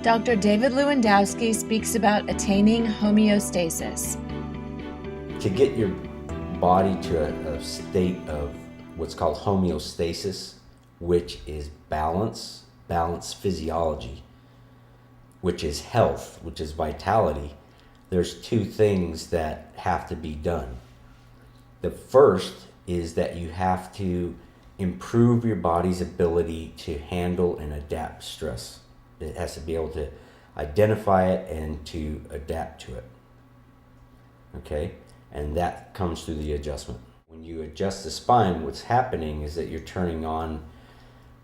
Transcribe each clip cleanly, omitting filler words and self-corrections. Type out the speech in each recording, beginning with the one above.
Dr. David Lewandowski speaks about attaining homeostasis. To get your body to a state of what's called homeostasis, which is balance physiology, which is health, which is vitality, there's two things that have to be done. The first is that you have to improve your body's ability to handle and adapt stress. It has to be able to identify it and to adapt to it. Okay? And that comes through the adjustment. When you adjust the spine, what's happening is that you're turning on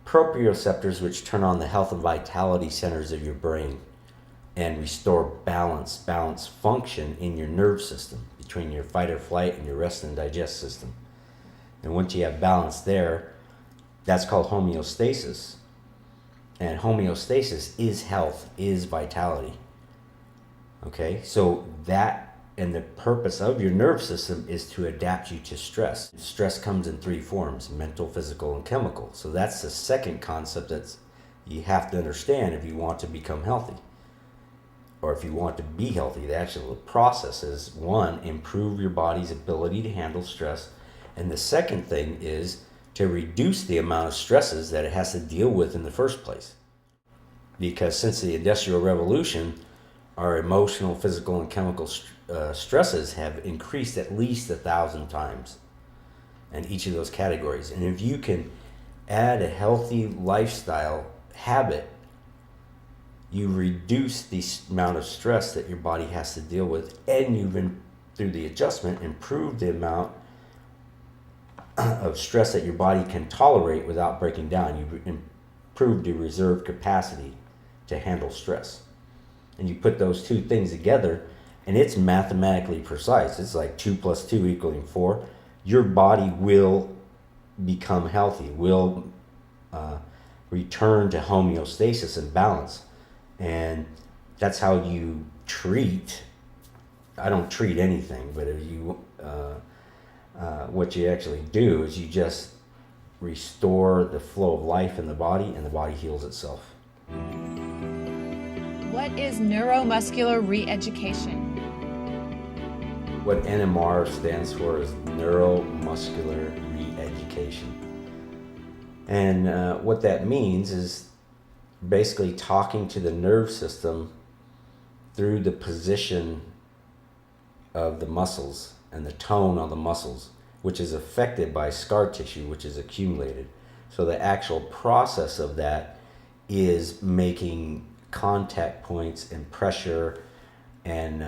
proprioceptors, which turn on the health and vitality centers of your brain and restore balance function in your nerve system between your fight or flight and your rest and digest system. And once you have balance there, that's called homeostasis. And homeostasis is health, is vitality. Okay, so that and the purpose of your nerve system is to adapt you to stress. Stress comes in three forms: mental, physical, and chemical. So that's the second concept that you have to understand if you want to become healthy. Or if you want to be healthy, the actual process is, one, improve your body's ability to handle stress. And the second thing is to reduce the amount of stresses that it has to deal with in the first place. Because since the Industrial Revolution, our emotional, physical, and chemical stresses have increased at least 1,000 times in each of those categories. And if you can add a healthy lifestyle habit, you reduce the amount of stress that your body has to deal with, and you've through the adjustment improved the amount of stress that your body can tolerate without breaking down. You've improved your reserve capacity to handle stress. And you put those two things together, and it's mathematically precise. It's like 2 + 2 = 4. Your body will become healthy, will return to homeostasis and balance. And that's how you treat. I don't treat anything, but if you what you actually do is you just restore the flow of life in the body, and the body heals itself. What is neuromuscular reeducation? What NMR stands for is Neuromuscular Reeducation. And what that means is basically talking to the nerve system through the position of the muscles and the tone on the muscles, which is affected by scar tissue, which is accumulated. So the actual process of that is making contact points and pressure and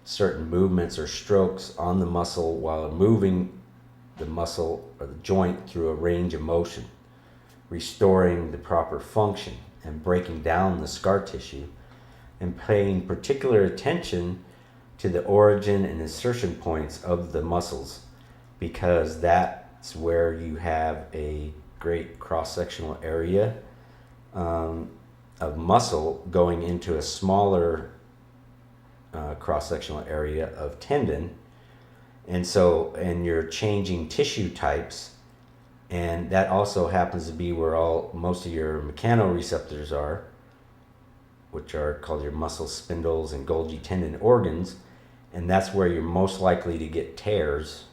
certain movements or strokes on the muscle while moving the muscle or the joint through a range of motion, restoring the proper function and breaking down the scar tissue, and paying particular attention to the origin and insertion points of the muscles, because that's where you have a great cross-sectional area of muscle going into a smaller cross-sectional area of tendon. And you're changing tissue types, and that also happens to be where most of your mechanoreceptors are, which are called your muscle spindles and Golgi tendon organs. And that's where you're most likely to get tears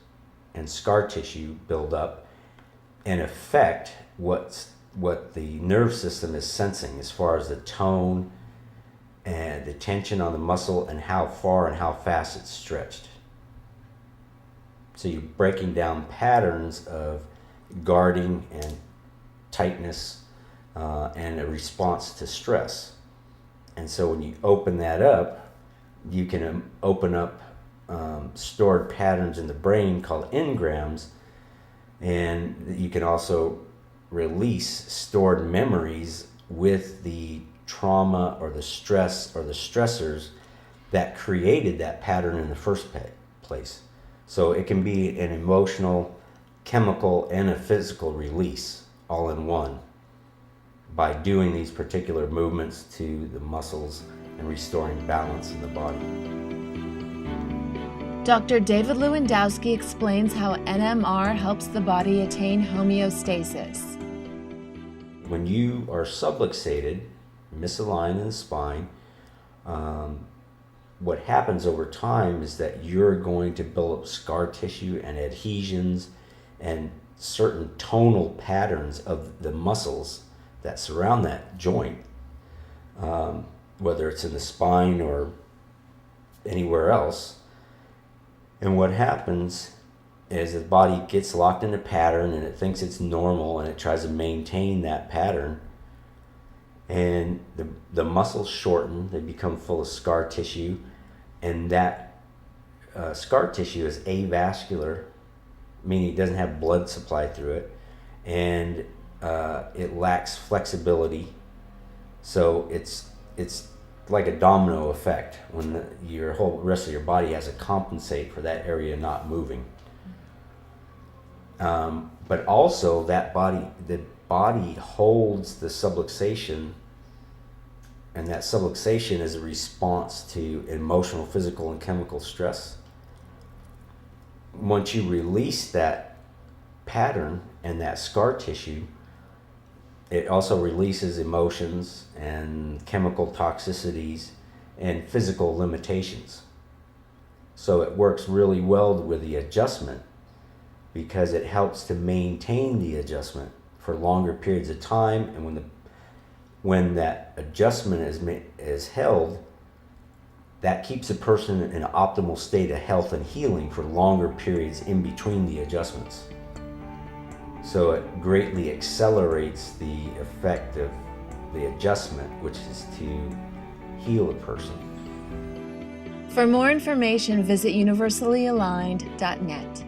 and scar tissue build up and affect what the nerve system is sensing as far as the tone and the tension on the muscle and how far and how fast it's stretched. So you're breaking down patterns of guarding and tightness and a response to stress. And so when you open that up, you can open up stored patterns in the brain called engrams, and you can also release stored memories with the trauma or the stress or the stressors that created that pattern in the first place. So it can be an emotional, chemical, and a physical release all in one by doing these particular movements to the muscles and restoring balance in the body. Dr. David Lewandowski explains how NMR helps the body attain homeostasis. When you are subluxated, misaligned in the spine, what happens over time is that you're going to build up scar tissue and adhesions and certain tonal patterns of the muscles that surround that joint, whether it's in the spine or anywhere else. And what happens is the body gets locked in a pattern and it thinks it's normal and it tries to maintain that pattern. And the muscles shorten, they become full of scar tissue, and that scar tissue is avascular, meaning it doesn't have blood supply through it, and it lacks flexibility. So it's like a domino effect when your whole rest of your body has to compensate for that area not moving. But also the body holds the subluxation, and that subluxation is a response to emotional, physical, and chemical stress. Once you release that pattern and that scar tissue, it also releases emotions and chemical toxicities and physical limitations. So it works really well with the adjustment because it helps to maintain the adjustment for longer periods of time, and when that adjustment is held, that keeps a person in an optimal state of health and healing for longer periods in between the adjustments. So it greatly accelerates the effect of the adjustment, which is to heal a person. For more information, visit universallyaligned.net.